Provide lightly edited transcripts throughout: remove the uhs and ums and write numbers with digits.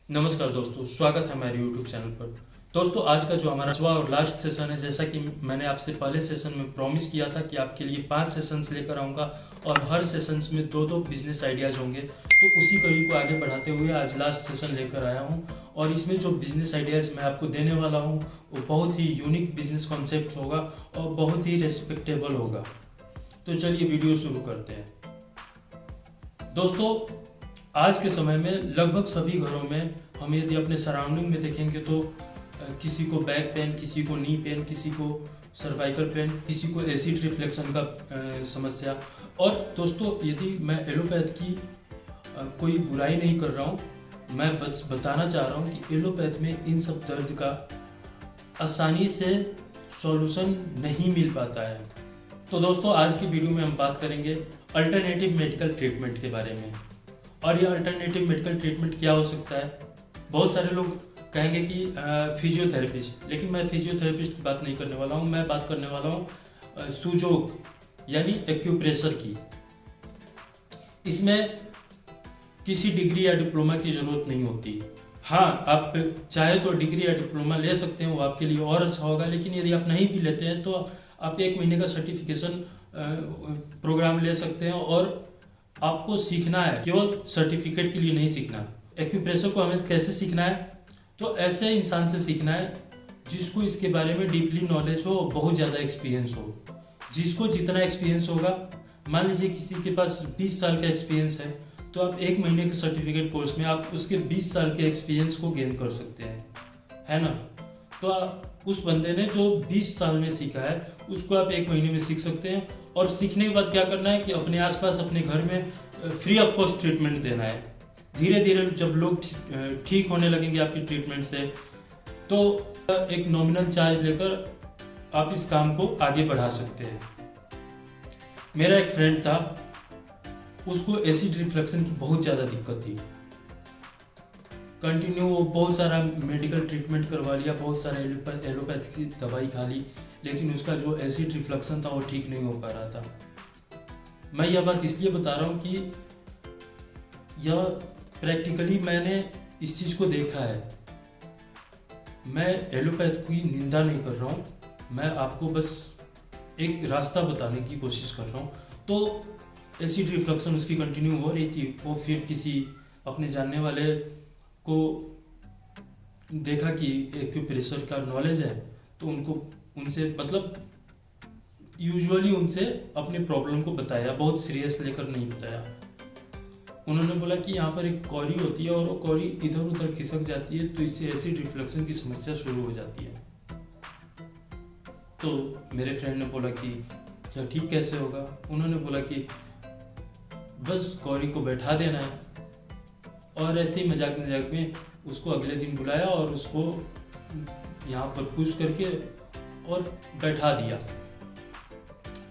नमस्कार दोस्तों, स्वागत है हमारे YouTube चैनल पर। दोस्तों, आज का जो हमारा 5वां और लास्ट सेशन है, जैसा कि मैंने आपसे पहले सेशन में प्रॉमिस किया था कि आपके लिए 5 सेशंस लेकर आऊँगा और हर सेशंस में 2-2 बिजनेस आइडियाज़ होंगे। तो उसी कड़ी को आगे बढ़ाते हुए आज लास्ट सेशन लेकर आया हूँ और इसमें जो बिजनेस आइडियाज़ मैं आपको देने वाला हूँ वो बहुत ही यूनिक बिजनेस कॉन्सेप्ट होगा और बहुत ही रेस्पेक्टेबल होगा। तो चलिए वीडियो शुरू करते हैं। दोस्तों, आज के समय में लगभग सभी घरों में हम यदि अपने सराउंडिंग में देखेंगे तो किसी को बैक पेन, किसी को नी पेन, किसी को सर्वाइकल पेन, किसी को एसिड रिफ्लेक्शन का समस्या। और दोस्तों, यदि मैं एलोपैथ की कोई बुराई नहीं कर रहा हूँ, मैं बस बताना चाह रहा हूँ कि एलोपैथ में इन सब दर्द का आसानी से सॉल्यूशन नहीं मिल पाता है। तो दोस्तों, आज की वीडियो में हम बात करेंगे अल्टरनेटिव मेडिकल ट्रीटमेंट के बारे में। और ये अल्टरनेटिव मेडिकल ट्रीटमेंट क्या हो सकता है? बहुत सारे लोग कहेंगे कि फिजियोथेरेपिस्ट, लेकिन मैं फिजियोथेरेपिस्ट की बात नहीं करने वाला हूँ। मैं बात करने वाला हूँ सुजोग यानी एक्यूप्रेशर की। इसमें किसी डिग्री या डिप्लोमा की ज़रूरत नहीं होती। हाँ, आप चाहे तो डिग्री या डिप्लोमा ले सकते हैं, वो आपके लिए और अच्छा होगा। लेकिन यदि आप नहीं भी लेते हैं तो आप 1 महीने का सर्टिफिकेशन प्रोग्राम ले सकते हैं और आपको सीखना है, केवल सर्टिफिकेट के लिए नहीं सीखना। एक्यूप्रेशर को हमें कैसे सीखना है? तो ऐसे इंसान से सीखना है जिसको इसके बारे में डीपली नॉलेज हो, बहुत ज़्यादा एक्सपीरियंस हो। जिसको जितना एक्सपीरियंस होगा, मान लीजिए किसी के पास 20 साल का एक्सपीरियंस है, तो आप 1 महीने के सर्टिफिकेट कोर्स में आप उसके 20 साल के एक्सपीरियंस को गेन कर सकते हैं, है ना? तो उस बंदे ने जो 20 साल में सीखा है उसको आप 1 महीने में सीख सकते हैं। और सीखने के बाद क्या करना है कि अपने आसपास अपने घर में फ्री ऑफ कॉस्ट ट्रीटमेंट देना है। धीरे धीरे जब लोग ठीक होने लगेंगे आपकी ट्रीटमेंट से, तो एक नॉमिनल चार्ज लेकर आप इस काम को आगे बढ़ा सकते हैं। मेरा एक फ्रेंड था, उसको एसिड रिफ्लेक्शन की बहुत ज़्यादा दिक्कत थी। कंटिन्यू वो बहुत सारा मेडिकल ट्रीटमेंट करवा लिया, बहुत सारा एलोपैथी की दवाई खा ली, लेकिन उसका जो एसिड रिफ्लेक्शन था वो ठीक नहीं हो पा रहा था। मैं यह बात इसलिए बता रहा हूँ कि यह प्रैक्टिकली मैंने इस चीज़ को देखा है। मैं एलोपैथ की निंदा नहीं कर रहा हूँ, मैं आपको बस एक रास्ता बताने की कोशिश कर रहा हूँ। तो एसिड रिफ्लेक्शन उसकी कंटिन्यू हो रही थी। वो फिर किसी अपने जानने वाले को देखा कि एक्यूप्रेशर का नॉलेज है, तो उनसे मतलब यूजुअली उनसे अपने प्रॉब्लम को बताया, बहुत सीरियस लेकर नहीं बताया। उन्होंने बोला कि यहाँ पर एक कौड़ी होती है और वो कौड़ी इधर उधर खिसक जाती है, तो इससे एसिड रिफ्लेक्शन की समस्या शुरू हो जाती है। तो मेरे फ्रेंड ने बोला कि क्या ठीक कैसे होगा? उन्होंने बोला कि बस कौड़ी को बैठा देना है। और ऐसे ही मजाक मजाक में उसको अगले दिन बुलाया और उसको यहाँ पर पुश करके और बैठा दिया।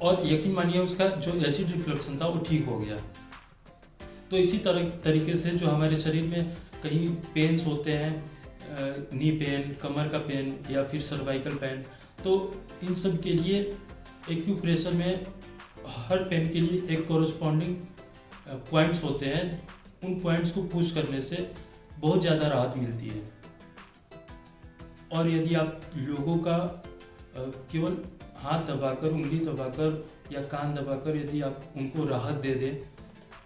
और यकीन मानिए उसका जो एसिड रिफ्लेक्शन था वो ठीक हो गया। तो इसी तरीके से जो हमारे शरीर में कहीं पेन्स होते हैं, नी पेन, कमर का पेन या फिर सर्वाइकल पेन, तो इन सब के लिए एक्यूप्रेशर में हर पेन के लिए एक कोरस्पॉन्डिंग पॉइंट्स होते हैं। उन पॉइंट्स को पुश करने से बहुत ज़्यादा राहत मिलती है। और यदि आप लोगों का केवल हाथ दबाकर, उंगली दबाकर या कान दबाकर यदि आप उनको राहत दे दें,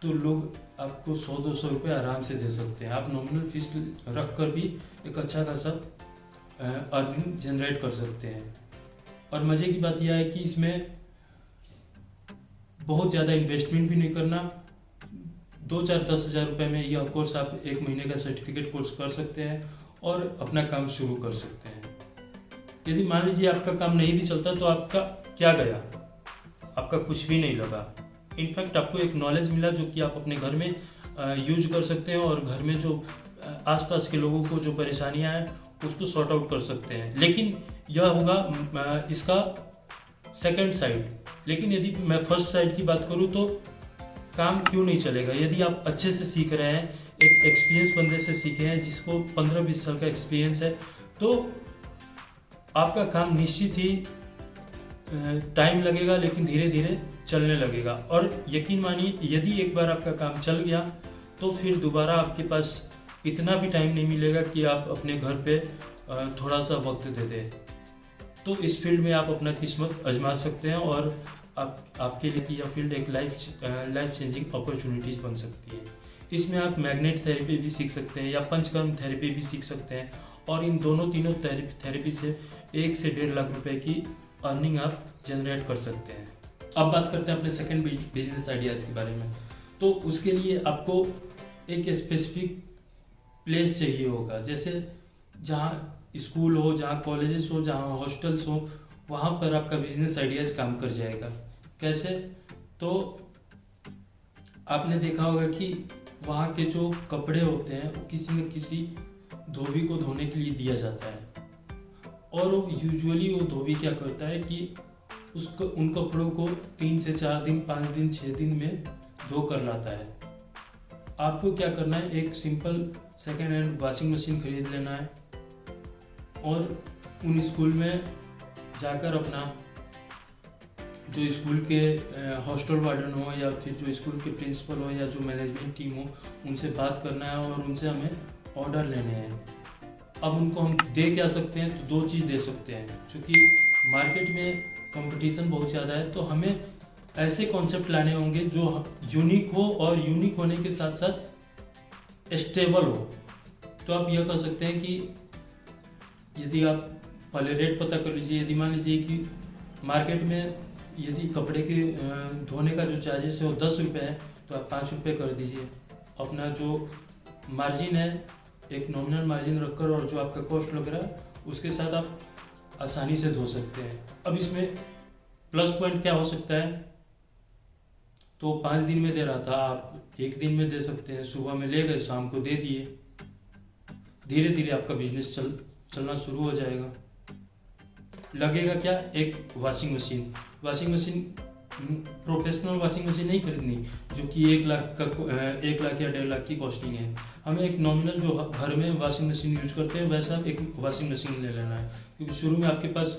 तो लोग आपको 100-200 रुपये आराम से दे सकते हैं। आप नॉमिनल फीस रख कर भी एक अच्छा खासा अर्निंग जनरेट कर सकते हैं। और मज़े की बात यह है कि इसमें बहुत ज़्यादा इन्वेस्टमेंट भी नहीं करना। 2-4-10 हज़ार रुपये में यह कोर्स आप 1 महीने का सर्टिफिकेट कोर्स कर सकते हैं और अपना काम शुरू कर सकते हैं। यदि मान लीजिए आपका काम नहीं भी चलता तो आपका क्या गया? आपका कुछ भी नहीं लगा। इनफैक्ट आपको एक नॉलेज मिला जो कि आप अपने घर में यूज कर सकते हैं और घर में जो आसपास के लोगों को जो परेशानियां हैं उसको सॉर्ट आउट कर सकते हैं। लेकिन यह होगा इसका सेकंड साइड। लेकिन यदि मैं फर्स्ट साइड की बात करूँ तो काम क्यों नहीं चलेगा? यदि आप अच्छे से सीख रहे हैं, एक एक्सपीरियंस बंदे से सीखे हैं जिसको 15-20 साल का एक्सपीरियंस है, तो आपका काम निश्चित ही टाइम लगेगा लेकिन धीरे धीरे चलने लगेगा। और यकीन मानिए, यदि एक बार आपका काम चल गया तो फिर दोबारा आपके पास इतना भी टाइम नहीं मिलेगा कि आप अपने घर पे थोड़ा सा वक्त दे दें। तो इस फील्ड में आप अपना किस्मत आजमा सकते हैं और आपके लिए यह फील्ड एक लाइफ चेंजिंग अपॉर्चुनिटीज़ बन सकती है। इसमें आप मैग्नेट थेरेपी भी सीख सकते हैं या पंचकर्म थेरेपी भी सीख सकते हैं और इन तीनों थेरेपी से 1 से 1.5 लाख रुपए की अर्निंग आप जनरेट कर सकते हैं। अब बात करते हैं अपने सेकंड बिजनेस आइडियाज़ के बारे में। तो उसके लिए आपको एक स्पेसिफिक प्लेस चाहिए होगा, जैसे जहाँ स्कूल हो, जहाँ कॉलेजेस हो, जहाँ हॉस्टल्स हो, वहाँ पर आपका बिजनेस आइडियाज़ काम कर जाएगा। कैसे? तो आपने देखा होगा कि वहाँ के जो कपड़े होते हैं वो किसी न किसी धोबी को धोने के लिए दिया जाता है और यूजुअली वो धोबी क्या करता है कि उन कपड़ों को 3 से 4 दिन, 5 दिन, 6 दिन में धो कर लाता है। आपको क्या करना है, एक simple second hand washing machine खरीद लेना है और उन स्कूल में जाकर अपना जो स्कूल के हॉस्टल वार्डन हो या फिर जो स्कूल के प्रिंसिपल हो या जो मैनेजमेंट टीम हो, उनसे बात करना है और उनसे हमें ऑर्डर लेने हैं। अब उनको हम दे क्या सकते हैं, तो 2 चीज़ दे सकते हैं। क्योंकि मार्केट में कंपटीशन बहुत ज़्यादा है, तो हमें ऐसे कॉन्सेप्ट लाने होंगे जो यूनिक हो और यूनिक होने के साथ साथ स्टेबल हो। तो आप यह कर सकते हैं कि यदि आप पहले रेट पता कर लीजिए। यदि मान लीजिए कि मार्केट में यदि कपड़े के धोने का जो चार्जेस है वो 10 रुपये है, तो आप 5 रुपये कर दीजिए। अपना जो मार्जिन है एक नॉमिनल मार्जिन रखकर और जो आपका कॉस्ट लग रहा है उसके साथ आप आसानी से धो सकते हैं। अब इसमें प्लस पॉइंट क्या हो सकता है, तो 5 दिन में दे रहा था, आप 1 दिन में दे सकते हैं। सुबह में ले गए, शाम को दे दिए। धीरे धीरे आपका बिजनेस चलना शुरू हो जाएगा। लगेगा क्या, एक washing machine professional washing machine नहीं खरीदनी जो कि 1 लाख या 1.5 लाख की कॉस्टिंग है। हमें एक नॉमिनल जो घर में वॉशिंग मशीन यूज करते हैं वैसा एक वॉशिंग मशीन ले लेना है। क्योंकि शुरू में आपके पास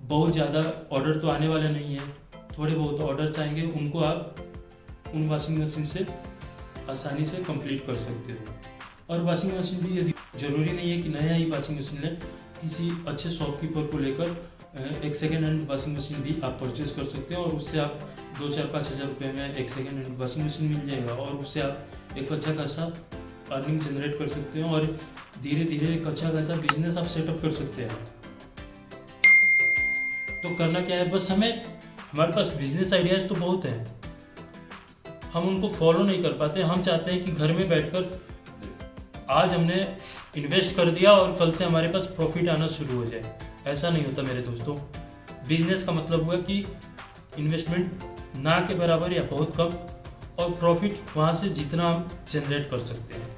बहुत ज़्यादा ऑर्डर तो आने वाले नहीं है, थोड़े बहुत ऑर्डर आएंगे, उनको आप उन वॉशिंग मशीन से आसानी से कंप्लीट कर सकते हो। और वॉशिंग मशीन भी यदि ज़रूरी नहीं है कि नया ही वॉशिंग मशीन लें, किसी अच्छे शॉपकीपर को लेकर एक सेकेंड हैंड वॉशिंग मशीन भी आप परचेज कर सकते हैं और उससे आप 2-4-5 हज़ार रुपये में एक सेकेंड हैंड वॉशिंग मशीन मिल जाएगा और उससे आप एक अच्छा खासा अर्निंग जनरेट कर सकते हैं और धीरे धीरे एक अच्छा खासा बिजनेस आप सेटअप कर सकते हैं। तो करना क्या है, बस हमारे पास बिजनेस आइडियाज़ तो बहुत हैं, हम उनको फॉलो नहीं कर पाते। हम चाहते हैं कि घर में बैठकर आज हमने इन्वेस्ट कर दिया और कल से हमारे पास प्रॉफिट आना शुरू हो जाए। ऐसा नहीं होता मेरे दोस्तों। बिजनेस का मतलब हुआ कि इन्वेस्टमेंट ना के बराबर या बहुत कम और प्रॉफिट वहाँ से जितना हम जनरेट कर सकते हैं।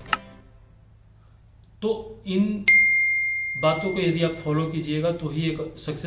तो इन बातों को यदि आप फॉलो कीजिएगा तो ही एक सक्सेस